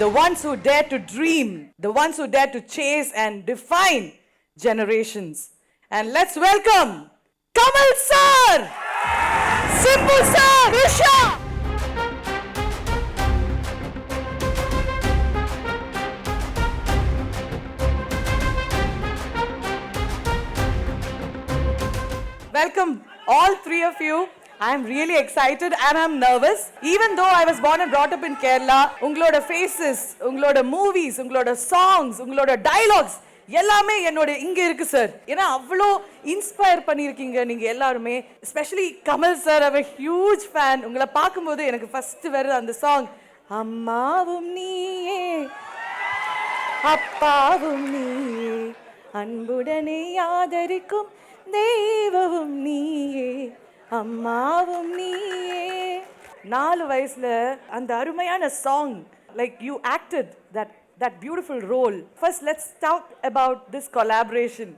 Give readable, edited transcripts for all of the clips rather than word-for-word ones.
the ones who dare to dream, the ones who dare to chase and define generations. And let's welcome Kamal sir, Simbu sir, Risha. Welcome all three of you. I am really excited and I'm nervous. Even though I was born and brought up in Kerala, ungaloda faces, ungaloda movies, ungaloda songs, ungaloda dialogues எல்லாமே என்னோட இங்க இருக்கு sir. ஏன்னா அவ்வளோ inspire பண்ணியிருக்கீங்க நீங்க எல்லாருமே. Especially Kamal sir, I am a huge fan. உங்களை பார்க்கும்போது எனக்கு ஃபர்ஸ்ட் வருது அந்த சாங், அம்மாவும் நீயே அப்பாவும் நீயே அன்புடனே ஆதரிக்கும் தெய்வமும் நீயே அம்மாவும் நீயே. 4 வயசுல அந்த அருமையான song, like you acted that beautiful role. First, let's talk about this collaboration.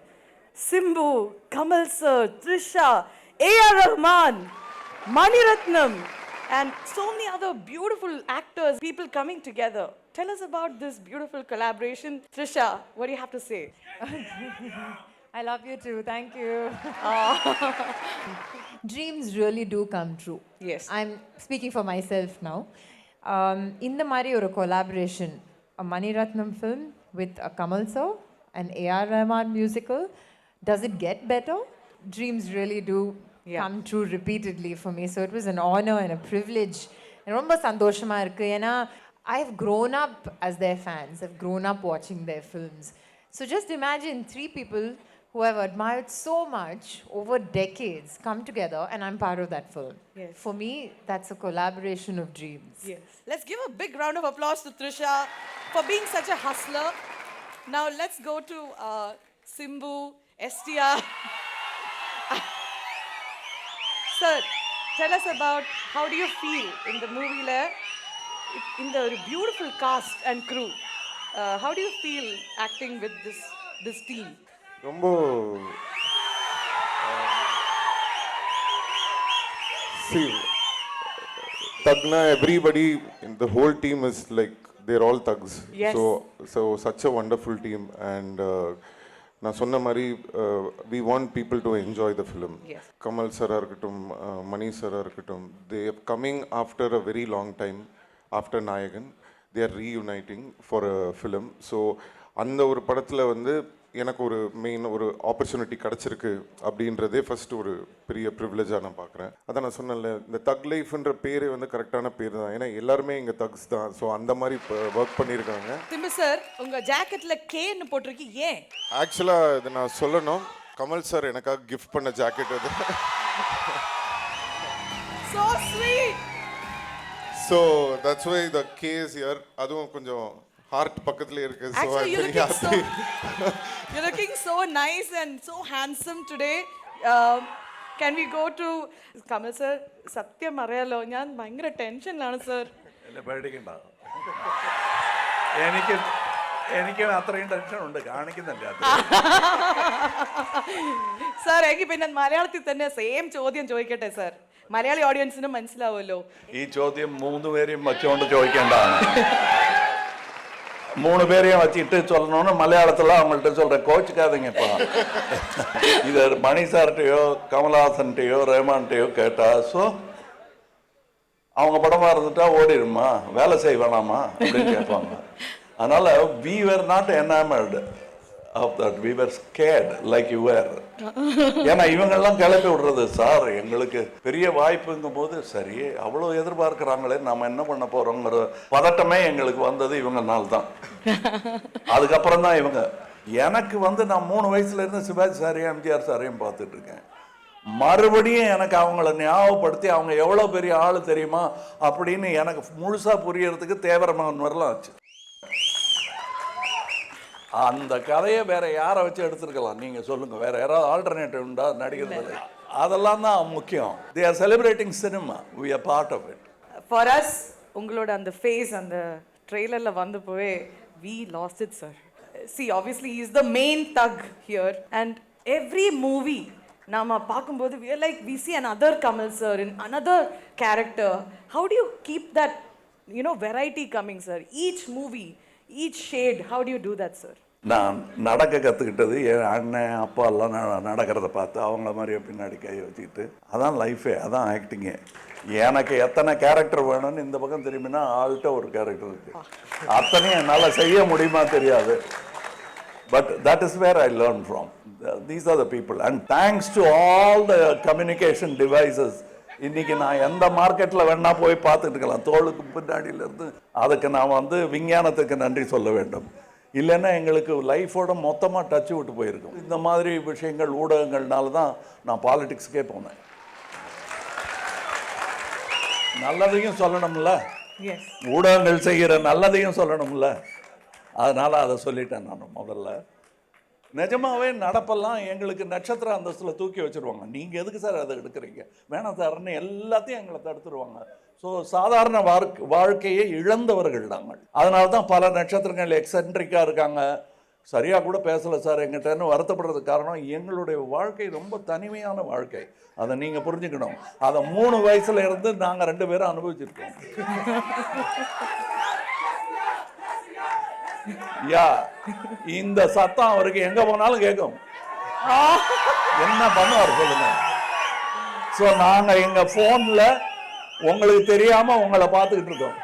Simbu, Kamal sir, Trisha, A.R. Rahman, Mani Ratnam, and so many other beautiful actors, people coming together. Tell us about this beautiful collaboration. Trisha, what do you have to say? I love you too. Thank you. Dreams really do come true. Yes. I'm speaking for myself now. In the Mari or a collaboration, a Mani Ratnam film with a Kamal sir, an A.R. Rahman musical. Does it get better? Dreams really do come true repeatedly for me. So it was an honor and a privilege. And romba sandoshama irukku ena I've grown up as their fans. I've grown up watching their films. So just imagine 3 people who I've admired so much over decades come together and I'm part of that film. Yes. For me, that's a collaboration of dreams. Yes. Let's give a big round of applause to Trisha for being such a hustler. Now let's go to Simbu, STR. Sir, tell us about how do you feel in the movie in the beautiful cast and crew. How do you feel acting with this team? ரொம்ப see Tagna, everybody in the whole team is like they're all thugs. Yes. So such a wonderful team, and நான் சொன்ன மாதிரி we want people to enjoy the film. Yes. Kamal sir இருக்கட்டும், Mani sir இருக்கட்டும், they are coming after a very long time after Nayagan. They are reuniting for a film. So அந்த ஒரு படத்தில் வந்து எனக்கு ஒரு மெயின் ஒரு ஆப்பர்ச்சுனிட்டி கிடச்சிருக்கு அப்படின்றதே ஃபர்ஸ்ட் ஒரு பெரிய ப்ரிவிலேஜாக நான் பார்க்குறேன். அதான் நான் சொன்னேன்ல, இந்த தக் லைஃப்ன்ற பேரே வந்து கரெக்டான பேர் தான். ஏன்னா எல்லாருமே இங்கே தக்ஸ் தான். ஸோ அந்த மாதிரி இப்போ ஒர்க் பண்ணியிருக்காங்க. திம்பு சார், உங்கள் ஜாக்கெட்டில் கேன்னு போட்டிருக்கு, ஏன்? ஆக்சுவலாக இதை நான் சொல்லணும், கமல் சார் எனக்காக கிஃப்ட் பண்ண ஜாக்கெட் அது. So sweet. So that's why the K is here. அதுவும் கொஞ்சம் ஹார்ட் பக்கத்துல இருக்கு. So actually you're looking so nice and so handsome today. Can we go to Kamal sir? സത്യം അറിയാലോ, ഞാൻ ഭയങ്കര ടെൻഷനിലാണ് സർ. അല്ല, പേടിക്കണ്ട. എനിക്ക് അത്രയും ടെൻഷൻ ഉണ്ട്, കാണിക്കുന്നില്ല സർ. എനിക്ക് പിന്നെ മലയാളത്തിൽ തന്നെ സെയിം ചോദ്യം ചോദിക്കട്ടെ സർ, മലയാളി ഓഡിയൻസിന് മനസ്സിലാവുമല്ലോ. ഈ ചോദ്യം 3 പേരെയും വച്ചുകൊണ്ട് ചോദിക്കേണ്ടതാണ്. 3 பேரையும் வச்சுட்டு சொல்லணும்னு மலையாளத்தில் அவங்கள்ட்ட சொல்கிறேன், கோச்சுக்காதீங்கப்பா. இது மணி சார்கிட்டையோ கமல்ஹாசன்கிட்டையோ ரஹ்மான்கிட்டையோ கேட்டா, ஸோ அவங்க படமாக இருந்துட்டா ஓடிடுமா, வேலை செய்ய வேணாமா அப்படின்னு கேட்பாங்க. அதனால் we were not enamored of that, we were scared like you were. ஏன்னா இவங்கெல்லாம் கிளப்பி விடுறது, சார் எங்களுக்கு பெரிய வாய்ப்புங்கும் போது சரி அவ்வளோ எதிர்பார்க்குறாங்களே நம்ம என்ன பண்ண போகிறோங்கிற பதட்டமே எங்களுக்கு வந்தது இவங்கனால தான். அதுக்கப்புறம் தான் இவங்க எனக்கு வந்து நான் 3 வயசுலேருந்து சிவாஜி சாரையும் எம்ஜிஆர் சாரையும் பார்த்துட்டு இருக்கேன். மறுபடியும் எனக்கு அவங்கள ஞாபகப்படுத்தி அவங்க எவ்வளோ பெரிய ஆள் தெரியுமா அப்படின்னு எனக்கு முழுசாக புரியறதுக்கு தேவரமகன் வரலாம் ஆச்சு. அந்த கதையை வேற யாரை வச்சு எடுத்துருக்கலாம், நீங்க சொல்லுங்க, வேற யாராவது ஆல்டர்னேட்டிவ் உண்டா நடிக்கிறது? அதெல்லாம் தான் முக்கியம். They are celebrating cinema, we are part of it. For us, உங்களோட அந்த ஃபேஸ் அந்த ட்ரெய்லர்ல வந்து போய் we lost it sir. See, obviously he is the main thug here, and every movie நாம பார்க்கும்போது we see another Kamal sir in another character. How do you keep that variety coming, sir. Each movie, each shade. How do you do that, sir? நான் நடக்க கற்றுக்கிட்டது என் அண்ணன் அப்பா எல்லாம் நடக்கிறத பார்த்து அவங்கள மாதிரியே பின்னாடி கை வச்சுக்கிட்டு அதான் லைஃபே, அதான் ஆக்டிங்கே. எனக்கு எத்தனை கேரக்டர் வேணும்னு இந்த பக்கம் திரும்பினா ஆள்கிட்ட ஒரு கேரக்டர் இருக்குது. அத்தனையும் என்னால் செய்ய முடியுமா தெரியாது. But that is where I learned from. These are the people. And thanks to all the communication devices, இன்னைக்கு நான் எந்த மார்க்கெட்டில் வேணா போய் பார்த்துட்டு இருக்கலாம். தோளுக்கு பின்னாடியிலேருந்து அதுக்கு நான் வந்து விஞ்ஞானத்துக்கு நன்றி சொல்ல வேண்டும். இல்லைன்னா எங்களுக்கு லைஃபோட மொத்தமாக டச்சு விட்டு போயிருக்கும். இந்த மாதிரி விஷயங்கள் ஊடகங்கள்னால தான் நான் பாலிடிக்ஸ்க்கே போனேன். நல்லதையும் சொல்லணும்ல, ஊடகங்கள் செய்கிற நல்லதையும் சொல்லணும்ல, அதனால் அதை சொல்லிட்டேன் நான் முதல்ல. நிஜமாகவே நடப்பெல்லாம் எங்களுக்கு நட்சத்திர அந்தஸ்தில் தூக்கி வச்சுருவாங்க. நீங்கள் எதுக்கு சார் அதை எடுக்கிறீங்க, வேணாம் சார்ன்னு எல்லாத்தையும் எங்களை தடுத்துருவாங்க. ஸோ சாதாரண வாழ்க்கையை இழந்தவர்கள் நாங்கள். அதனால தான் பல நட்சத்திரங்கள் எக்ஸென்ட்ரிக்காக இருக்காங்க. சரியாக கூட பேசலை சார் எங்கிட்டன்னு வருத்தப்படுறதுக்கு காரணம் எங்களுடைய வாழ்க்கை ரொம்ப தனிமையான வாழ்க்கை. அதை நீங்கள் புரிஞ்சுக்கணும். அதை 3 வயசுல இருந்து நாங்கள் 2 பேரும் அனுபவிச்சிருக்கோம். யா, இந்த சத்தம் அவருக்கு எங்க போனாலும் கேட்கும். என்ன பண்ணுவார் சொல்லுங்க. ஸோ நாங்க எங்க போன்ல உங்களுக்கு தெரியாம உங்களை பார்த்துக்கிட்டு இருக்கோம்.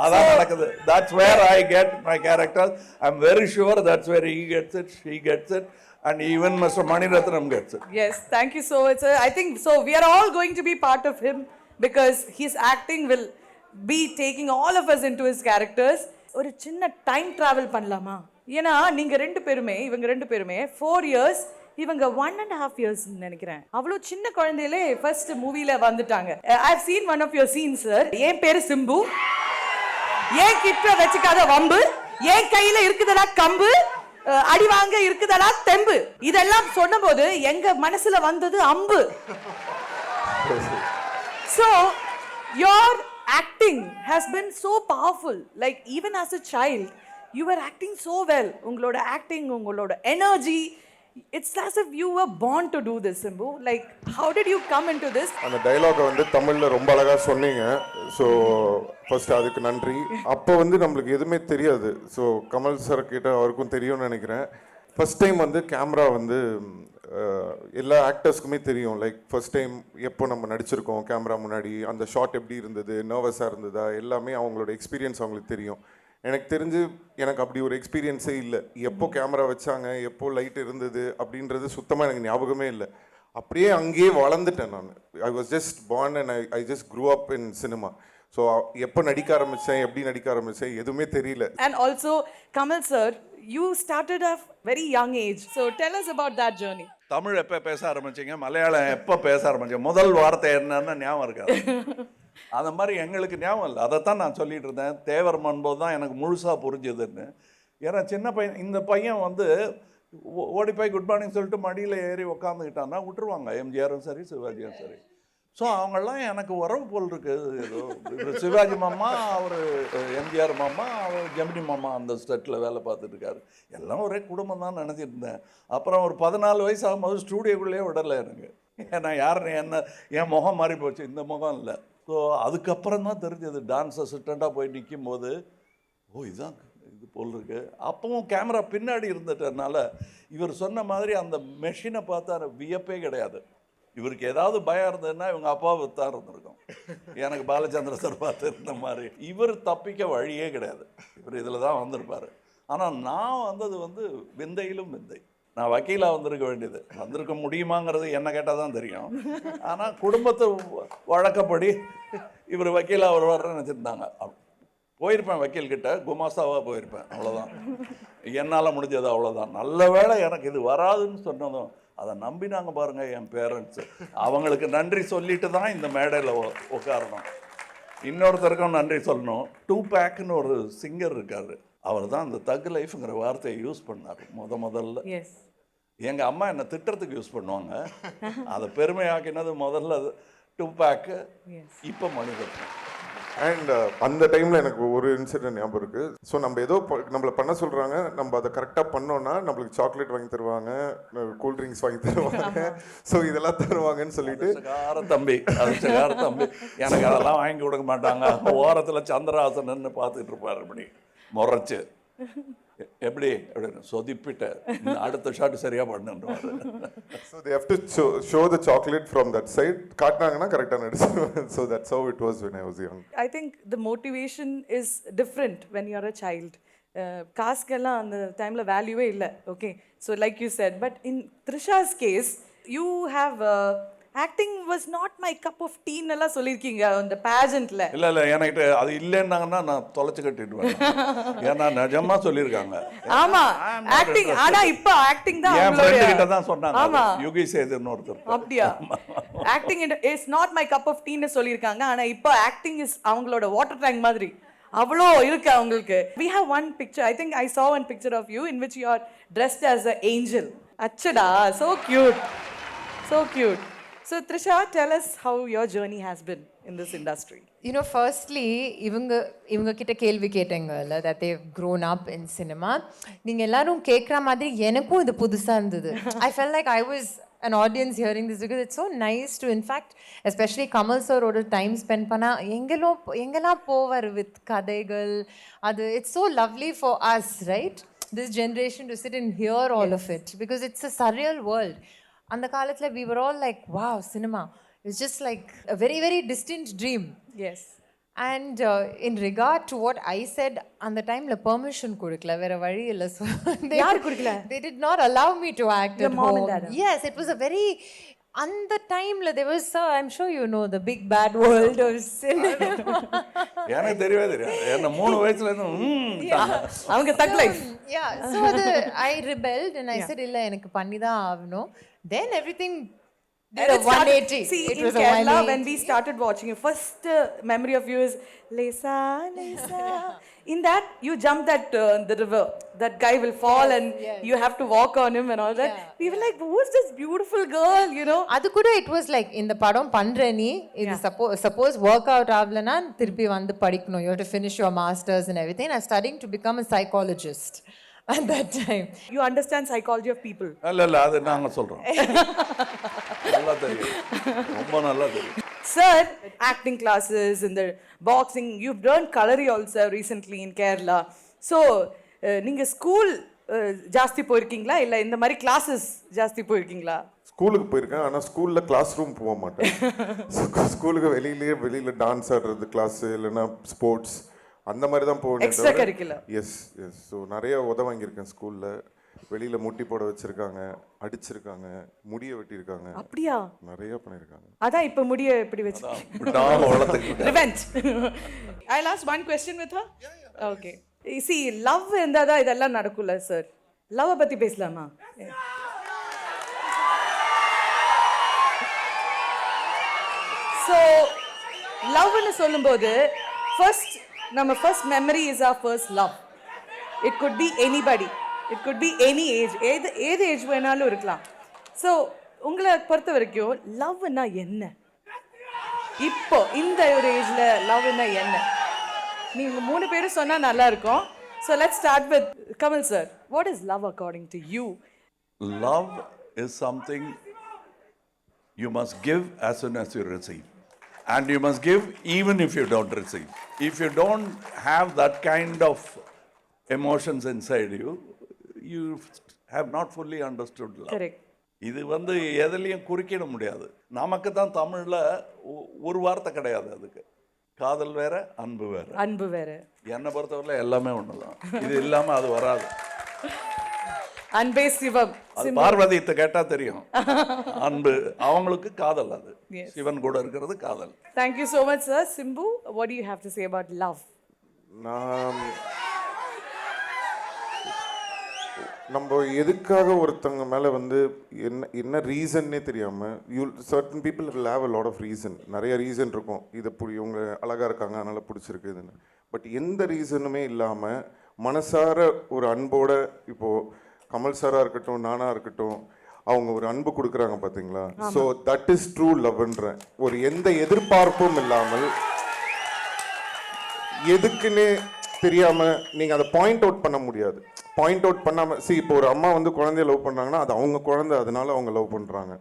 அதான் நடக்குது. That's where I get my characters. I'm very sure that's where he gets it, she gets it, and even Mr. Maniratnam gets it. Yes, thank you so much, sir. I think so we are all going to be part of him because his acting will be taking all of us into his characters. ஒரு சின்ன time travel பண்ணலாமா? ஏன்னா நீங்க இவங்க ரெண்டு பேருமே 4 years, இவங்க 1.5 years நினைக்கிறேன். அவ்வளோ சின்ன குழந்தையிலே ஃபர்ஸ்ட் மூவில வந்துட்டாங்க. I have seen one of your scene sir. என் பேரு சிம்பு, ஏன் கிட்ட வச்சுக்காத வம்பு, ஏன் கையில இருக்குதடா கம்பு, அடி வாங்க இருக்குதடா தெம்பு, இதெல்லாம் சொன்னபோது எங்க மனசுல வந்தது அம்பு. So your acting has been so powerful. Like even as a child you were acting so well. Ungaloda acting, ungaloda energy, it's as if you were born to do this, Simbu. Like how did you come into this? அந்த dialogue வந்து தமிழ்ல ரொம்ப அழகா சொன்னீங்க. So first அதுக்கு நன்றி. அப்போ வந்து நம்மளுக்கு எதுவுமே தெரியாது. ஸோ கமல் சார் கிட்ட அவருக்கும் தெரியும்னு நினைக்கிறேன். ஃபர்ஸ்ட் டைம் வந்து கேமரா வந்து எல்லா ஆக்டர்ஸ்க்குமே தெரியும். லைக் ஃபர்ஸ்ட் டைம் எப்போ நம்ம நடிச்சிருக்கோம் கேமரா முன்னாடி, அந்த ஷாட் எப்படி இருந்தது, நர்வஸாக இருந்ததா, எல்லாமே அவங்களோட எக்ஸ்பீரியன்ஸ் அவங்களுக்கு தெரியும். எனக்கு தெரிஞ்சு எனக்கு அப்படி ஒரு எக்ஸ்பீரியன்ஸே இல்லை. எப்போ கேமரா வச்சாங்க, எப்போ லைட் இருந்தது அப்படின்றது சுத்தமாக எனக்கு ஞாபகமே இல்லை. அப்படியே அங்கேயே வளர்ந்துட்டேன் நான். I was just born and I just grew up in cinema. So எப்போ நடிக்க ஆரம்பித்தேன், எப்படி நடிக்க ஆரம்பித்தேன் எதுவுமே தெரியல. And also Kamal sir, you started at very young age. So tell us about that journey. Tamil எப்போ பேச ஆரம்பிச்சிங்க, மலையாளம் எப்போ பேச ஆரம்பிச்சிங்க, முதல் வார்த்தை என்னன்னு ஞாபகம் இருக்காது. அந்த மாதிரி எங்களுக்கு ஞாபகம் இல்லை. அதைத்தான் நான் சொல்லிட்டு இருந்தேன். தேவர் மன்போது தான் எனக்கு முழுசாக புரிஞ்சுதுன்னு. ஏன்னா சின்ன பையன், இந்த பையன் வந்து ஓடி போய் குட் மார்னிங் சொல்லிட்டு மடியில் ஏறி உக்காந்துக்கிட்டான்னா விட்டுருவாங்க, எம்ஜிஆரும் சரி சிவாஜியும் சரி. ஸோ அவங்கெல்லாம் எனக்கு உறவு போல் இருக்குது. ஏதோ சிவாஜி மாமா, அவர் எம்ஜிஆர் மாமா, அவர் ஜெமினி மாமா அந்த ஸ்டெட்டில் வேலை பார்த்துட்டு இருக்காரு. எல்லாம் ஒரே குடும்பம் தான் நினச்சிட்டு இருந்தேன். அப்புறம் ஒரு 14 வயசு ஆகும்போது ஸ்டூடியோக்குள்ளேயே விடலை எனக்கு. ஏன்னா யாருன்னு என்ன, என் முகம் மாறி போச்சு, இந்த முகம் இல்லை. ஸோ அதுக்கப்புறம் தான் தெரிஞ்சது. டான்ஸ் அசிஸ்டண்ட்டாக போய் நிற்கும் போது இதுதான் இது போல் இருக்கு. அப்பவும் கேமரா பின்னாடி இருந்துட்டதுனால இவர் சொன்ன மாதிரி அந்த மெஷினை பார்த்தா வியப்பே கிடையாது. இவருக்கு ஏதாவது பயம் இருந்ததுன்னா இவங்க அப்பாவை தான் இருந்திருக்கும். எனக்கு பாலச்சந்திர சார் பார்த்து இருந்த மாதிரி. இவர் தப்பிக்க வழியே கிடையாது. இவர் இதில் தான் வந்திருப்பார். ஆனால் நான் வந்தது வந்து விந்தையிலும் விந்தை. நான் வக்கீலாக வந்திருக்க வேண்டியது. வந்திருக்க முடியுமாங்கிறது என்ன கேட்டால் தான் தெரியும். ஆனால் குடும்பத்தை வழக்கப்படி இவர் வக்கீலாக வருவார்னு நினச்சிருந்தாங்க. போயிருப்பேன் வக்கீல்கிட்ட, குமாஸ்தாவாக போயிருப்பேன், அவ்வளோதான். என்னால் முடிஞ்சது அவ்வளோதான். நல்ல வேளை எனக்கு இது வராதுன்னு சொன்னதும் அதை நம்பினாங்க பாருங்கள் என் பேரண்ட்ஸு. அவங்களுக்கு நன்றி சொல்லிட்டு தான் இந்த மேடையில் உட்காரணும். இன்னொருத்தருக்கும் நன்றி சொல்லணும். 2pac ஒரு சிங்கர் இருக்கார். அவர் தான் அந்த தக் லைஃப்ங்கிற வார்த்தையை யூஸ் பண்ணார் முதல்ல. எங்கள் அம்மா என்னை திட்டத்துக்கு யூஸ் பண்ணுவாங்க. அதை பெருமையாக்கினது முதல்ல 2pac, இப்போ மணிரத்னம். அண்ட் அந்த டைமில் எனக்கு ஒரு இன்சிடென்ட் ஞாபகம் இருக்குது. ஸோ நம்ம ஏதோ நம்மளை பண்ண சொல்கிறாங்க, நம்ம அதை கரெக்டாக பண்ணோன்னா நம்மளுக்கு சாக்லேட் வாங்கி தருவாங்க, கூல் ட்ரிங்க்ஸ் வாங்கி தருவாங்க, ஸோ இதெல்லாம் தருவாங்கன்னு சொல்லிட்டு தம்பி எனக்கு அதெல்லாம் வாங்கி கொடுக்க மாட்டாங்க. ஓரத்தில் சந்திரஹாசன் பார்த்துட்டு இருப்பார் இப்படி முறைச்சு, எப்படி அப்படின்னு சொதிப்பிட்ட அடுத்த ஷாட் சரியா பண்ணுன்றாரு. So they have to show the chocolate from that side. காட்டினாங்கன்னா கரெக்டாக நடிச்சிருவாங்க. So that's how it was when I was young. I think the motivation is different when you're a child. காசுக்கெல்லாம் அந்த டைமில் வேல்யூவே இல்லை. Okay, so like you said, but in Trisha's case you have acting was not my cup of டீன்னு எல்லாம் சொல்லியிருக்கீங்க அந்த பேஜென்ட்ல. இல்லை எனக்கு அது இல்லைன்னாங்கன்னா நான் தொலைச்சு கட்டிடுவேன். ஏன்னா நிஜமா சொல்லியிருக்காங்க. ஆமா, ஆக்டிங். ஆனா இப்போ ஆக்டிங் தான் என் ஃப்ரெண்ட் கிட்ட தான் சொன்னாங்க. ஆமா, யுகி சேதுன்னு ஒருத்தர். அப்படியா? Acting is not my cup of டீன்னு சொல்லியிருக்காங்க. ஆனா இப்போ ஆக்டிங் இஸ் அவங்களோட வாட்டர் டேங்க் மாதிரி. அவ்வளோ இருக்கு அவங்களுக்கு. We have one picture. I think I saw one picture of you in which you are dressed as an angel. அச்சடா, so cute, so cute. So Trisha, tell us how your journey has been in this industry. You know, firstly, இவங்க கிட்ட கேள்வி கேட்டேங்கல்ல, that they've grown up in cinema. நீங்க எல்லாரும் கேக்குற மாதிரி எனக்கும் இது புதுசா இருந்தது. I felt like I was an audience hearing this because it's so nice to, in fact, especially Kamal sir oda time spend பண்ணா எங்கெல்லாம் போவார் with கதைகள். அது it's so lovely for us, right? This generation to sit and hear all of it because it's a surreal world. அந்த காலத்துல we were all like, wow, cinema. It's just like a very, very distant dream. Yes. And in regard to what I said, அந்த டைம்ல permission கொடுக்கல, வேற வழி இல்ல. So யார் கொடுக்கல? They did not allow me to act Your at mom home. and dad? Yes, it was a very, அந்த டைம்ல there was, I'm sure you know, the big bad world of cinema. எனக்கு தெரியவே தெரியாது. என்ன 3 வயசுல இருந்து அவங்க தக் life. Yeah, so I rebelled and I said இல்ல எனக்கு பண்ணி தான் ஆகணும். Then everything did a 180. See, it in was Kerala, a 180. when we started watching, your first memory of you is Lesa, Lesa. In that, you jump the river. That guy will fall and you have to walk on him and all that. We were like, who's this beautiful girl, you know? அது கூட it was like, இந்த படம் பண்ற நீ இது suppose work out ஆகலனா திருப்பி வந்து படிக்கணும். You have to finish your masters and everything. I'm studying to become a psychologist at that time. You understand psychology of people. இல்ல அது நாங்க சொல்றோம். நல்லா தெரியும், ரொம்ப நல்லா தெரியும். Sir, acting classes in the boxing, you've learned Kalari also recently in Kerala. So, நீங்க ஸ்கூல் ஜாஸ்தி போயிருக்கீங்களா இல்ல இந்த மாதிரி கிளாஸஸ் ஜாஸ்தி போயிருக்கீங்களா? ஸ்கூலுக்கு போயிருக்கேன், ஆனால் ஸ்கூலில் கிளாஸ் ரூம் போக மாட்டேன். ஸ்கூலுக்கு வெளியில் டான்ஸ் ஆடுறது கிளாஸ் இல்லைன்னா ஸ்போர்ட்ஸ் அந்த மாதிரி தான் போகணும். Extra curricular. எஸ். ஸோ நிறைய வாங்கியிருக்கேன் ஸ்கூலில். வெளியில் முட்டி போட வச்சிருக்காங்க, அடிச்சிருக்காங்க, முடிய வெட்டியிருக்காங்க. அப்படியா? நிறைய பண்ணியிருக்காங்க. அதான் இப்போ முடிய எப்படி வச்சிருக்கீங்க? Revenge. I'll ask one question with her. Okay. See, love இருந்தால் தான் இதெல்லாம் நடக்கும்ல சார். லவ்வை பற்றி பேசலாமா? ஸோ லவ்னு சொல்லும்போது நம்ம first memory is our first love. It could be anybody. It could be any age. ஏது ஏஜ் வேணாலும் இருக்கலாம். ஸோ உங்களை பொறுத்த வரைக்கும் லவ்னா என்ன? இப்போ இந்த ஒரு ஏஜ்ல லவ்னா என்ன? நீங்க 3 பேரும் சொன்னா நல்லா இருக்கும். So let's start with Kamal sir. What is love according to you? Love is something you must give as soon as you receive. And you must give even if you don't receive. If you don't have that kind of emotions inside you, you have not fully understood love. Correct. இது எதிலையும் குறிக்கிட முடியாது. நமக்கு தான் தமிழ்ல ஒரு வார்த்தை கிடையாது அதுக்கு. காதல் வேற, அன்பு வேற. அன்பு வேற. என்னை பொறுத்தவரையில எல்லாமே ஒண்ணுதான். இது இல்லாம அது வராது. அன்பே சிவம். பார்வதியத்தை கேட்டா தெரியும். அன்பு அவங்களுக்கு காதல், அது சிவன் கூட இருக்கிறது காதல். Thank you so much sir. Simbu, what do you have to say about love? நம்ம எதுக்காக ஒருத்தவங்க மேலே என்ன ரீசன்னே தெரியாமல் certain people will have a lot of reason. நிறைய ரீசன் இருக்கும். இவங்க அழகாக இருக்காங்க அதனால் பிடிச்சிருக்கு இதுன்னு. பட் எந்த ரீசனுமே இல்லாமல் மனசார ஒரு அன்போட, இப்போது கமல் சாராக இருக்கட்டும், நானாக இருக்கட்டும், அவங்க ஒரு அன்பு கொடுக்குறாங்க பார்த்தீங்களா? ஸோ தட் இஸ் ட்ரூ லவ்ன்றேன். ஒரு எந்த எதிர்பார்ப்பும் இல்லாமல் எதுக்குன்னு தெரியாமல் நீங்கள் அதை பாயிண்ட் அவுட் பண்ண முடியாது. பாயிண்ட் அவுட் பண்ணாமல் இப்போ ஒரு அம்மா வந்து குழந்தைய லவ் பண்ணுறாங்கன்னா அது அவங்க குழந்தை, அதனால அவங்க லவ் பண்ணுறாங்க.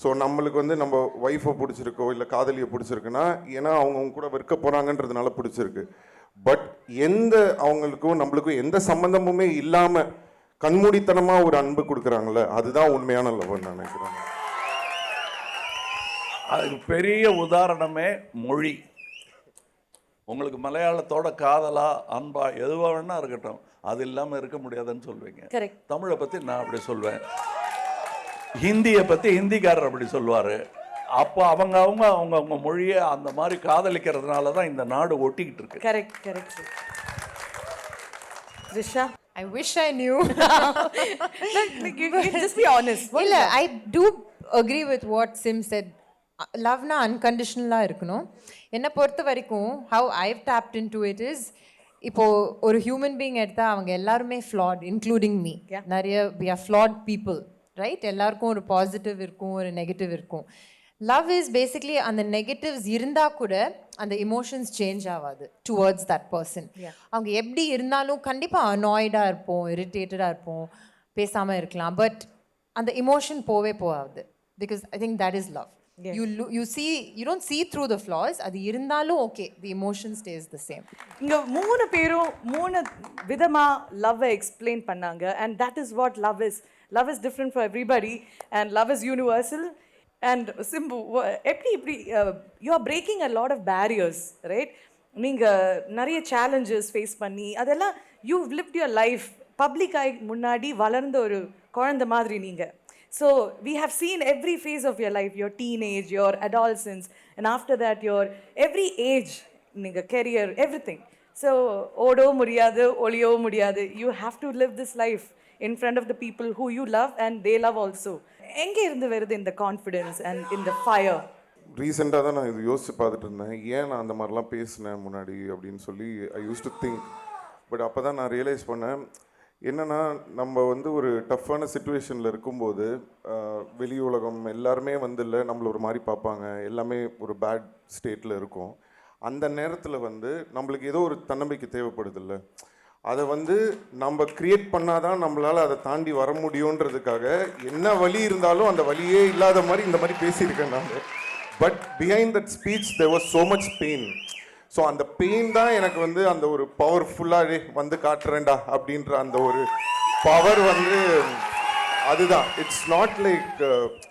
ஸோ நம்மளுக்கு வந்து நம்ம ஒய்ஃபை பிடிச்சிருக்கோ இல்லை காதலியை பிடிச்சிருக்குன்னா ஏன்னா அவங்க கூட இருக்க போகிறாங்கன்றதுனால பிடிச்சிருக்கு. பட் எந்த அவங்களுக்கும் நம்மளுக்கும் எந்த சம்மந்தமுமே இல்லாமல் கண்மூடித்தனமாக ஒரு அன்பு கொடுக்குறாங்களே, அதுதான் உண்மையான லவ்னு நான் நினைக்கிறேன். அதுக்கு பெரிய உதாரணமே மொழி. உங்களுக்கு மலையாளத்தோட காதலா அன்பா எதுவாக வேணா இருக்கட்டும், அது இல்லாமல் இருக்க முடியாதுன்னு சொல்வீங்க. தமிழை பற்றி நான் அப்படி சொல்வேன், ஹிந்தியை பற்றி ஹிந்திக்காரர் அப்படி சொல்லுவார். அப்போ அவங்க அவங்க அவங்க அவங்க மொழியை அந்த மாதிரி காதலிக்கிறதுனால தான் இந்த நாடு ஒட்டிக்கிட்டு இருக்கு. Correct correct. Risha, I wish I knew. you can just be honest. இல்ல, I do agree with what Sim said. லவ்னா அன்கண்டிஷனலாக இருக்கணும். என்னை பொறுத்த வரைக்கும் how I've tapped into it is, இப்போது ஒரு ஹியூமன் பீயிங் எடுத்தால் அவங்க எல்லாருமே ஃப்ளாட், இன்க்ளூடிங் மீ. நிறைய we are flawed people, right? எல்லாருக்கும் ஒரு பாசிட்டிவ் இருக்கும், ஒரு நெகட்டிவ் இருக்கும். லவ் இஸ் பேசிக்லி அந்த நெகட்டிவ்ஸ் இருந்தால் கூட அந்த இமோஷன்ஸ் சேஞ்ச் ஆகாது டுவர்ட்ஸ் தட் பர்சன். அவங்க எப்படி இருந்தாலும் கண்டிப்பாக அனாய்டாக இருப்போம், இரிட்டேட்டடாக இருப்போம், பேசாமல் இருக்கலாம், பட் அந்த இமோஷன் போவே போகாது. Because I think that is love. You don't see through the flaws. அது இருந்தாலும் okay, the emotion stays the same. இங்க மூணு பேரும் மூணு விதமா லவ் எக்ஸ்பிளைன் பண்ணாங்க, and that is what love is. Love is different for everybody and love is universal. And Simbu, எப்படி you are breaking a lot of barriers, right? நீங்க நிறைய challenges face பண்ணி அதெல்லாம் you've lived your life public eye முன்னாடி வளர்ந்த ஒரு குழந்தை மாதிரி நீங்க. So we have seen every phase of your life, your teenage, your adolescence, and after that your every age, ninga career, everything. So odo mudiyadu, oliyo mudiyadu, you have to live this life in front of the people who you love and they love also. Enge irundhu verudhu in the confidence and in the fire? ரீசெண்டாக தான் நான் இது யோசிச்சு பார்த்துட்டு இருந்தேன், ஏன் நான் அந்த மாதிரிலாம் பேசினேன் முன்னாடி அப்படின்னு சொல்லி ஐ யூஸ் டு திங்க். பட் அப்போ தான் நான் ரியலைஸ் பண்ணேன், என்னென்னா நம்ம வந்து ஒரு டஃப்பான சுச்சுவேஷனில் இருக்கும்போது வெளி உலகம் எல்லாருமே வந்து இல்லை நம்மளை ஒரு மாதிரி பார்ப்பாங்க, எல்லாமே ஒரு பேட் ஸ்டேட்டில் இருக்கும். அந்த நேரத்தில் வந்து நம்மளுக்கு ஏதோ ஒரு தன்னம்பிக்கை தேவைப்படுதில்ல, அதை வந்து நம்ம க்ரியேட் பண்ணாதான் நம்மளால் அதை தாண்டி வர முடியுன்றதுக்காக என்ன வலி இருந்தாலும் அந்த வலியே இல்லாத மாதிரி இந்த மாதிரி பேசியிருக்கேன் நான். But behind that speech there was so much pain. So அந்த பெயின் தான் எனக்கு வந்து அந்த ஒரு பவர்ஃபுல்லாக வந்து காட்டுறேன்டா அப்படின்ற அந்த ஒரு பவர் வந்து அதுதான். இட்ஸ் நாட் லைக்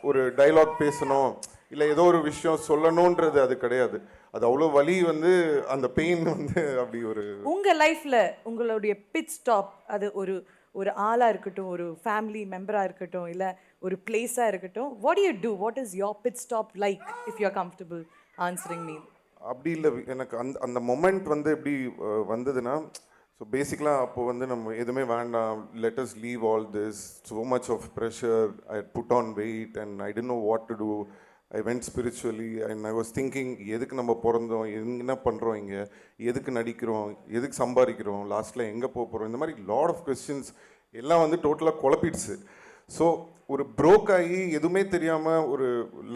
ஒரு டைலாக் பேசணும் இல்லை ஏதோ ஒரு விஷயம் சொல்லணுன்றது அது கிடையாது. அது அவ்வளோ வலி வந்து அந்த பெயின் வந்து அப்படி ஒரு உங்கள் லைஃப்பில் உங்களுடைய பிட் ஸ்டாப், அது ஒரு ஒரு ஆளாக இருக்கட்டும், ஒரு ஃபேமிலி மெம்பராக இருக்கட்டும், இல்லை ஒரு பிளேஸாக இருக்கட்டும், what do you do? What is your pit stop like if you are comfortable answering me? அப்படி இல்லை, எனக்கு அந்த மொமெண்ட் வந்து எப்படி வந்ததுன்னா, ஸோ பேசிக்கலாக அப்போது வந்து நம்ம எதுவுமே வேண்டாம், let us leave all this, so much of pressure, I put on weight and I don't know what to do. I went spiritually and I was thinking, எதுக்கு நம்ம பிறந்தோம், என்ன பண்ணுறோம் இங்கே, எதுக்கு நடிக்கிறோம், எதுக்கு சம்பாதிக்கிறோம், லாஸ்ட்டில் எங்கே போக போகிறோம், இந்த மாதிரி லாட் ஆஃப் கொஸ்டின்ஸ் எல்லாம் வந்து டோட்டலாக குழப்பிடுச்சு. ஸோ ஒரு ப்ரோக் ஆகி எதுவுமே தெரியாமல் ஒரு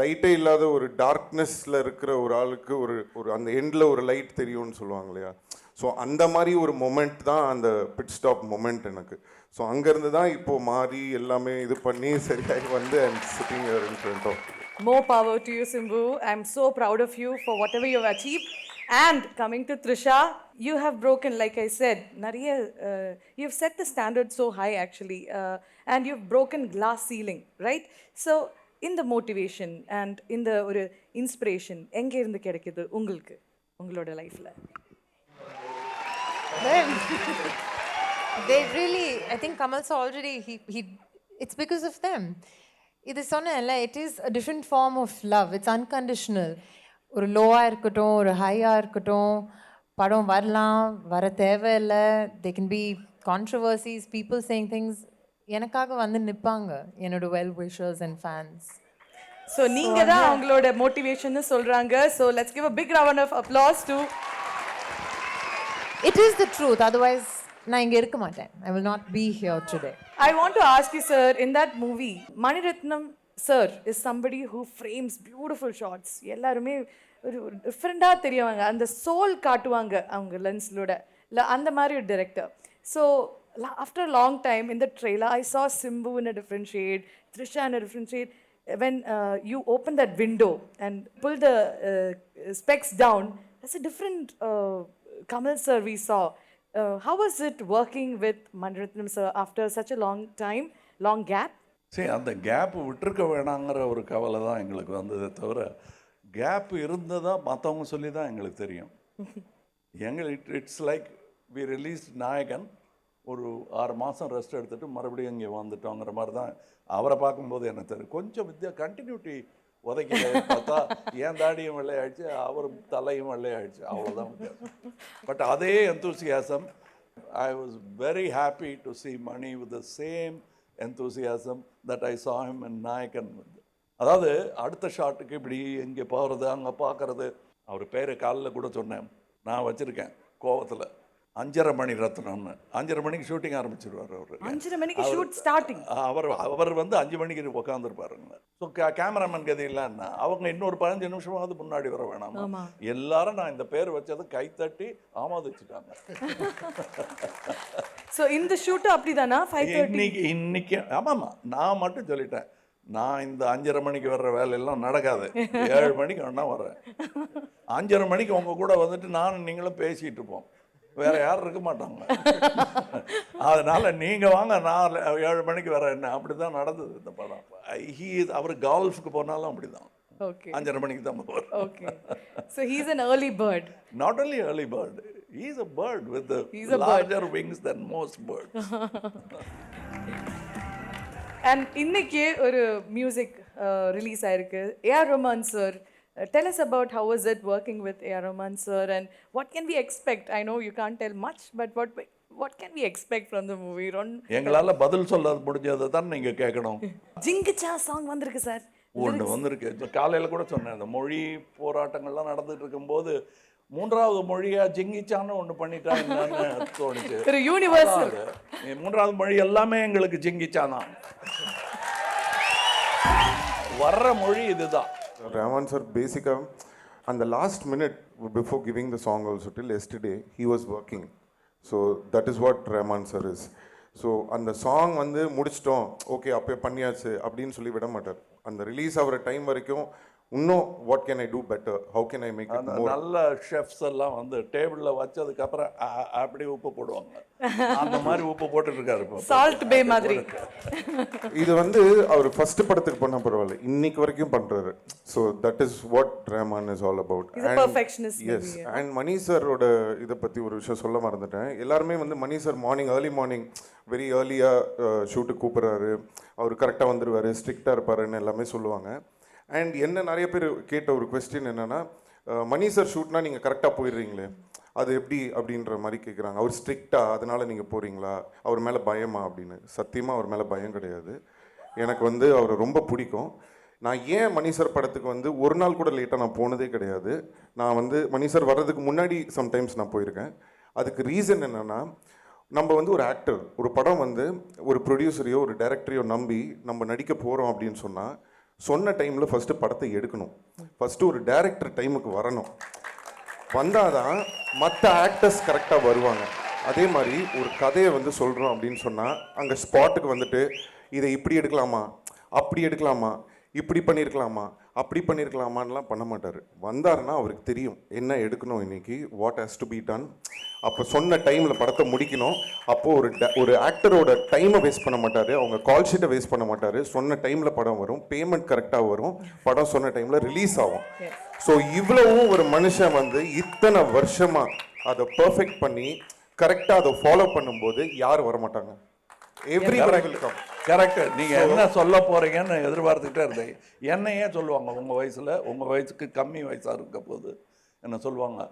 லைட்டே இல்லாத ஒரு டார்க்னஸில் இருக்கிற ஒரு ஆளுக்கு ஒரு அந்த எண்டில் ஒரு லைட் தெரியும்னு சொல்லுவாங்க இல்லையா, ஸோ அந்த மாதிரி ஒரு மொமெண்ட் தான் அந்த பிட் ஸ்டாப் மொமெண்ட் எனக்கு. ஸோ அங்கேருந்து தான் இப்போது மாறி எல்லாமே இது பண்ணி சரியாகி வந்து I am sitting here in front of. More power to you, Simbu. I'm so proud of you for whatever you've achieved. And coming to Trisha, you have broken, like I said, you've set the standard so high actually, and you've broken glass ceiling, right? So in the motivation and in the ஒரு inspiration எங்க இருந்து கிடைக்குது உங்களுக்கு உங்களோட லைஃப்ல? They really, I think Kamal sir already, it's because of them. இது சொன்னேன்ல, it is a different form of love. It's unconditional. ஒரு லோவாக இருக்கட்டும், ஒரு ஹையாக இருக்கட்டும், படம் வரலாம், வர தேவையில்லை. They can be controversies, people saying things. எனக்காக வந்து நிற்பாங்க என்னோட well wishers and fans. So நீங்கள் தான் அவங்களோட மோட்டிவேஷன்னு சொல்கிறாங்க. So let's give a big round of applause to. It is the truth. Otherwise நான் இங்கே இருக்க மாட்டேன். I will not be here today. I want to ask you, sir, in that movie, Mani Ratnam sir is somebody who frames beautiful shots. எல்லாருமே ஒரு டிஃப்ரெண்ட்டாக தெரியவாங்க, அந்த soul காட்டுவாங்க அவங்க லென்ஸ்லோட, இல்லை அந்த மாதிரி ஒரு director. So after long time இந்த trailer I saw Simbu in a different shade, Trisha in a different shade. When you open that window and pull the specs down, that's a different Kamal sir we saw. How was it working with Maniratnam sir after such a long time, long gap? சரி, அந்த gap விட்டுருக்க வேணாங்கிற ஒரு கவலை தான் எங்களுக்கு வந்ததே தவிர, gap இருந்ததா மற்றவங்க சொல்லி தான் எங்களுக்கு தெரியும். இட்ஸ் லைக் வி ரிலீஸ் நாயகன், ஒரு 6 மாதம் ரெஸ்ட் எடுத்துகிட்டு மறுபடியும் இங்கே வந்துட்டோங்கிற மாதிரி தான் அவரை பார்க்கும்போது எனக்கு தெரியும். கொஞ்சம் கண்டினியூட்டி உதைக்கல பார்த்தா ஏன் தாடியும் வெள்ளையாயிடுச்சு, அவர் தலையும் வெள்ளையாயிடுச்சு, அவ்வளோதான். பட் அதே enthusiasm, I was very happy to see Mani with the same enthusiasm that I saw him in நாயகன். அதாவது அடுத்த ஷாட்டுக்கு இப்படி இங்கே போகிறது அங்கே பார்க்குறது. அவர் பேரை காலில் கூட சொன்னேன், நான் வச்சுருக்கேன் கோவத்தில், 5:30 மணி ரத்னம்னு. 5:30 மணிக்கு ஷூட்டிங் ஆரம்பிச்சிருவார் அவர். 5:30 மணிக்கு ஷூட் ஸ்டார்டிங். அவர் வந்து 5 மணிக்கு உட்காந்துருப்பாருங்க. ஸோ கேமராமேன் கதை இல்லைன்னா அவங்க இன்னொரு 15 நிமிஷமாவது முன்னாடி வர வேணாமா? எல்லாரும் நான் இந்த பேர் வச்சது கைத்தட்டி ஆமோதிச்சுட்டாங்க. ஸோ இந்த ஷூட்டு அப்படிதானா? 5:30 இன்னைக்கு ஆமாம்மா, நான் மட்டும் சொல்லிட்டேன், நான் இந்த 5:30 மணிக்கு வர்ற வேலையெல்லாம் நடக்காது, 7 மணிக்கு வேணா வரேன். 5:30 மணிக்கு உங்க கூட வந்துட்டு நானும் நீங்களும் பேசிகிட்டு இருப்போம், வேற யாரும் இருக்க மாட்டாங்க. அதனால நீங்க வாங்க, நான் 7 மணிக்கு வரேன். என்ன அப்படிதான் நடந்தது இந்த படம். அவர் கால்ஃபுக்கு போனாலும் அப்படிதான், 5:30 மணிக்கு தான் போவார். Okay. So he's an early bird. Not only early bird, he's a bird with the larger wings than most birds. And இன்னைக்கு ஒரு மியூசிக் ரிலீஸ் ஆயிருக்கு, A R Rahman sir. Tell us about how was it working with A.R. Rahman sir and what can we expect? I know you can't tell much, but what can we expect from the movie? எங்களால பதில் சொல்ல முடிஞ்சதை தான் நீங்க கேட்கணும். ஜிங்கிச்சா song வந்திருக்கு sir. ஒன்று வந்திருக்கு. காலையில் கூட சொன்னேன், அந்த மொழி போராட்டங்கள்லாம் நடந்துட்டு இருக்கும்போது 3வது மொழியா ஜிங்கிச்சான்னு ஒன்று பண்ணிட்டா என்னன்னு தோணுச்சு. ஒரு யூனிவர்சல் 3வது மொழி எல்லாமே எங்களுக்கு ஜிங்கிச்சா தான். வர்ற மொழி இதுதான். Rahman sir, basically, on the last minute before giving the song also till yesterday, he was working. So that is what Rahman sir is. So அந்த சாங் வந்து முடிச்சிட்டோம், ஓகே அப்போ பண்ணியாச்சு அப்படின்னு சொல்லி விட மாட்டார். அந்த ரிலீஸ் ஆகிற டைம் வரைக்கும் இன்னும் what can I do better, how can I make it more. நல்ல ஷெஃப்ஸ் எல்லாம் வந்து டேபிளில் வச்சதுக்கப்புறம் அப்படி உப்பு போடுவாங்க, அந்த மாதிரி உப்பு போட்டுட்டு இருக்காரு இப்போ. சால்ட் பே மாதிரி. இது வந்து அவர் ஃபர்ஸ்ட் படத்துக்கு பண்ண பரவாயில்ல, இன்னைக்கு வரைக்கும் பண்றாரு. So that is what Rahman is all about. Yes. And Mani சாரோட இதை பற்றி ஒரு விஷயம் சொல்ல மறந்துட்டேன். எல்லாருமே வந்து Mani sir early morning very ஏர்லியாக ஷூட்டுக்கு கூப்பிட்றாரு, அவர் கரெக்டாக வந்துடுவார், ஸ்ட்ரிக்டாக இருப்பாருன்னு எல்லாமே சொல்லுவாங்க. அண்ட் என்ன நிறைய பேர் கேட்ட ஒரு கொஸ்டின் என்னென்னா, மணி சார் ஷூட்னா நீங்கள் கரெக்டாக போயிடுறீங்களே, அது எப்படி அப்படின்ற மாதிரி கேட்குறாங்க. அவர் ஸ்ட்ரிக்டாக அதனால் நீங்கள் போகிறீங்களா, அவர் மேலே பயமா அப்படின்னு. சத்தியமாக அவர் மேலே பயம் கிடையாது. எனக்கு வந்து அவரை ரொம்ப பிடிக்கும். நான் ஏன் மணி சார் படத்துக்கு வந்து ஒரு நாள் கூட லேட்டாக நான் போனதே கிடையாது. நான் வந்து மணி சார் வர்றதுக்கு முன்னாடி சம்டைம்ஸ் நான் போயிருக்கேன். அதுக்கு ரீசன் என்னென்னா, நம்ம வந்து ஒரு ஆக்டர், ஒரு படம் வந்து ஒரு ப்ரொடியூசரையோ ஒரு டைரக்டரையோ நம்பி நம்ம நடிக்க போகிறோம் அப்படின்னு சொன்னால், சொன்ன டைமில் ஃபஸ்ட்டு படத்தை எடுக்கணும். ஃபஸ்ட்டு ஒரு டைரக்டர் டைமுக்கு வரணும், வந்தால் தான் மற்ற ஆக்டர்ஸ் கரெக்டாக வருவாங்க. அதே மாதிரி ஒரு கதையை வந்து சொல்கிறோம் அப்படின்னு சொன்னால், அங்கே ஸ்பாட்டுக்கு வந்துட்டு இதை இப்படி எடுக்கலாமா, அப்படி எடுக்கலாமா, இப்படி பண்ணியிருக்கலாமா, அப்படி பண்ணியிருக்கலாமான்லாம் பண்ண மாட்டார். வந்தாருன்னா அவருக்கு தெரியும் என்ன எடுக்கணும் இன்னைக்கு, what has to be done. அப்போ சொன்ன டைமில் படத்தை முடிக்கணும். அப்போது ஒரு ஆக்டரோட டைமை வேஸ்ட் பண்ண மாட்டார், அவங்க கால் ஷீட்டை வேஸ்ட் பண்ண மாட்டார். சொன்ன டைமில் படம் வரும், பேமெண்ட் கரெக்டாக வரும், படம் சொன்ன டைமில் ரிலீஸ் ஆகும். ஸோ இவ்வளவும் ஒரு மனுஷன் வந்து இத்தனை வருஷமாக அதை பர்ஃபெக்ட் பண்ணி கரெக்டாக அதை ஃபாலோ பண்ணும்போது யாரும் வரமாட்டாங்க. கரெக்ட். நீங்க என்ன சொல்ல போறீங்கன்னு எதிர்பார்த்துக்கிட்டே இருந்தேன். என்னையே சொல்லுவாங்க, உங்க வயசுல உங்க வயசுக்கு கம்மி வயசா இருக்க போது என்ன சொல்லுவாங்க,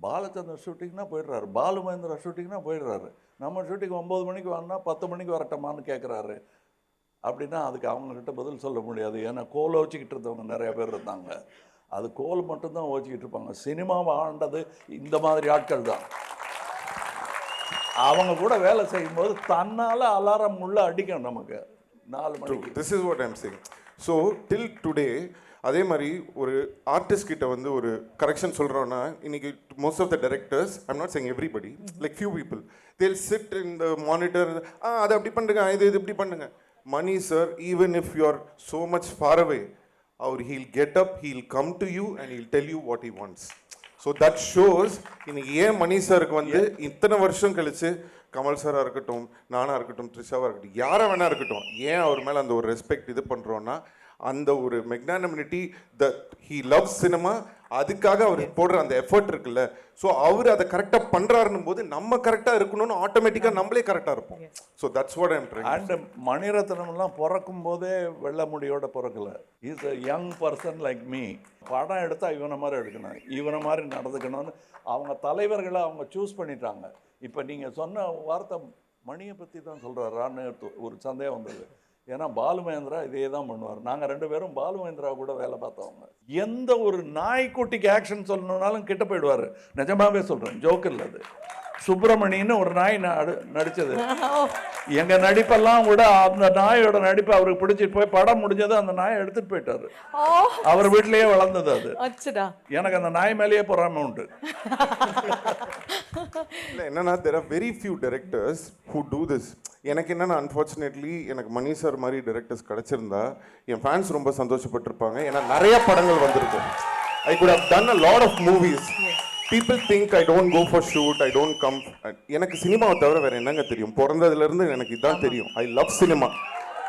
பாலச்சந்தர் ஷூட்டிங்னா போயிடுறாரு, பாலு மகேந்திரா ஷூட்டிங்னா போயிடுறாரு, நம்ம ஷூட்டிங் 9 மணிக்கு வரனா 10 மணிக்கு வரட்டமான்னு கேட்குறாரு. அப்படின்னா அதுக்கு அவங்கக்கிட்ட பதில் சொல்ல முடியாது. ஏன்னா கோலை வச்சுக்கிட்டு இருந்தவங்க நிறைய பேர் இருந்தாங்க. அது கோல் மட்டும்தான் வச்சுக்கிட்டு இருப்பாங்க. சினிமாவை ஆண்டது இந்த மாதிரி ஆட்கள் தான். அவங்க கூட வேலை செய்யும்போது தன்னால் அலாரம் உள்ள அடிக்கும் நமக்கு 4 மணிக்கு. This is what I'm saying. So till today அதே மாதிரி ஒரு ஆர்டிஸ்ட் கிட்ட வந்து ஒரு கரெக்ஷன் சொல்கிறோன்னா இன்னைக்கு most of the directors I'm not saying everybody like few people they'll sit in the monitor அதை அப்படி பண்ணுங்க இது இப்படி பண்ணுங்க. Mani sir even if you are so much far away he'll get up, he'll come to you and he'll tell you what he wants. So that shows இன்னைக்கு ஏன் மணி சாருக்கு வந்து இத்தனை வருஷம் கழிச்சு கமல் சாராக இருக்கட்டும், நானாக இருக்கட்டும், த்ரிஷாவாக இருக்கட்டும், யாராக வேணா இருக்கட்டும், ஏன் அவர் மேலே அந்த ஒரு ரெஸ்பெக்ட் இது பண்ணுறோன்னா அந்த ஒரு மெக்னானிமிட்டி he loves cinema, அதுக்காக அவர் போடுற அந்த எஃபர்ட் இருக்குல்ல. ஸோ அவர் அதை கரெக்டாக பண்ணுறாருன்னும் போது நம்ம கரெக்டாக இருக்கணும்னு ஆட்டோமேட்டிக்காக நம்மளே கரெக்டாக இருப்போம். So that's what I'm trying. And மணிரத்னம்லாம் பிறக்கும் போதே வெள்ளை முடியோட பிறக்கல. Is a young person like me. படம் எடுத்தால் இவனை மாதிரி எடுக்கணும், இவனை மாதிரி நடந்துக்கணும்னு அவங்க தலைவர்களை அவங்க சூஸ் பண்ணிட்டாங்க. இப்போ நீங்கள் சொன்ன வார்த்தை மணியை பற்றி தான் சொல்கிறாரான்னு ஒரு சந்தேகம் வந்தது. ஏன்னா பாலுமகேந்திரா இதே தான் பண்ணுவார். நாங்கள் 2 பேரும் பாலுமகேந்திரா கூட வேலை பார்த்தவங்க. எந்த ஒரு நாய்க்குட்டிக்கு ஆக்ஷன் சொல்லணுன்னாலும் கிட்ட போயிடுவார். நிஜமாவே சொல்கிறேன், ஜோக்கு இல்லை அது. சுப்பிரமணின்னு ஒரு நாய் நடித்தது. எங்கள் நடிப்பெல்லாம் கூட அந்த நாயோட நடிப்பை அவருக்கு பிடிச்சிட்டு போய் படம் முடிஞ்சது அந்த நாயை எடுத்துகிட்டு போயிட்டாரு. அவர் வீட்டிலேயே வளர்ந்தது அது. எனக்கு அந்த நாய் மேலேயே பொறாமை உண்டு. இல்லை என்னன்னா there are very few directors who do this. எனக்கு என்னென்னா அன்ஃபார்ச்சுனேட்லி எனக்கு மணி சார் மாதிரி டைரக்டர்ஸ் கிடச்சிருந்தா என் ஃபேன்ஸ் ரொம்ப சந்தோஷப்பட்டிருப்பாங்க. ஏன்னா நிறைய படங்கள் வந்திருக்கு. I could have done a lot of movies. People think I don't go for shoot, I don't come. எனக்கு சினிமாவை தவிர வேறு என்னங்க தெரியும்? பிறந்ததுலேருந்து எனக்கு இதான் தெரியும். I love cinema.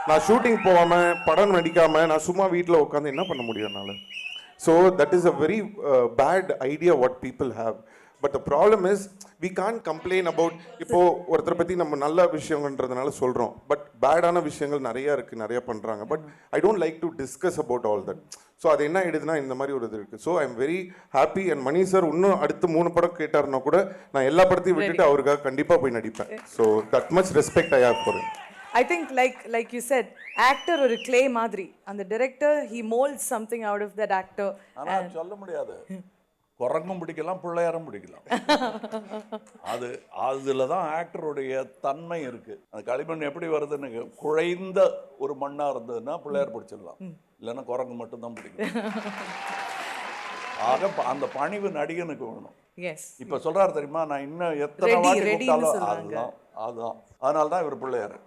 நான் ஷூட்டிங் போகாமல் படம் நடிக்காமல் நான் சும்மா வீட்டில் உட்காந்து என்ன பண்ண முடியும் என்னால்? So that is a very bad idea what people have. But the problem is we can't complain about. இப்போது ஒருத்தரை பற்றி நம்ம நல்ல விஷயங்கன்றதுனால சொல்கிறோம், பட் பேடான விஷயங்கள் நிறையா இருக்குது, நிறையா பண்ணுறாங்க. But I don't like to discuss about all that. So அது என்ன ஆயிடுதுன்னா இந்த மாதிரி ஒரு இது இருக்குது. So I am very happy. And Mani sir இன்னும் அடுத்து 3 படம் கேட்டார்னா கூட நான் எல்லா படத்தையும் விட்டுட்டு அவருக்காக கண்டிப்பாக போய் நடிப்பேன். So that much respect I have for him. I think like you said, actor ஒரு clay மாதிரி. அந்த director he molds something out of that actor. ஆனால் சொல்ல முடியாது, குரங்கும் பிடிக்கலாம், பிள்ளையாரும் பிடிக்கலாம். அதில் தான் ஆக்டருடைய தன்மை இருக்குது. அந்த களிமண் எப்படி வருதுன்னு குழைந்த ஒரு மண்ணாக இருந்ததுன்னா பிள்ளையார் பிடிச்சிடலாம், இல்லைன்னா குரங்கு மட்டும்தான் பிடிக்கும். ஆக அந்த பணிவு நடிகனுக்கு வேணும். இப்போ சொல்கிறார் தெரியுமா, நான் இன்னும் எத்தனை வாட்டி கூப்பிட்டாலும் அதுதான். அதனால தான் இவர் பிள்ளையார்.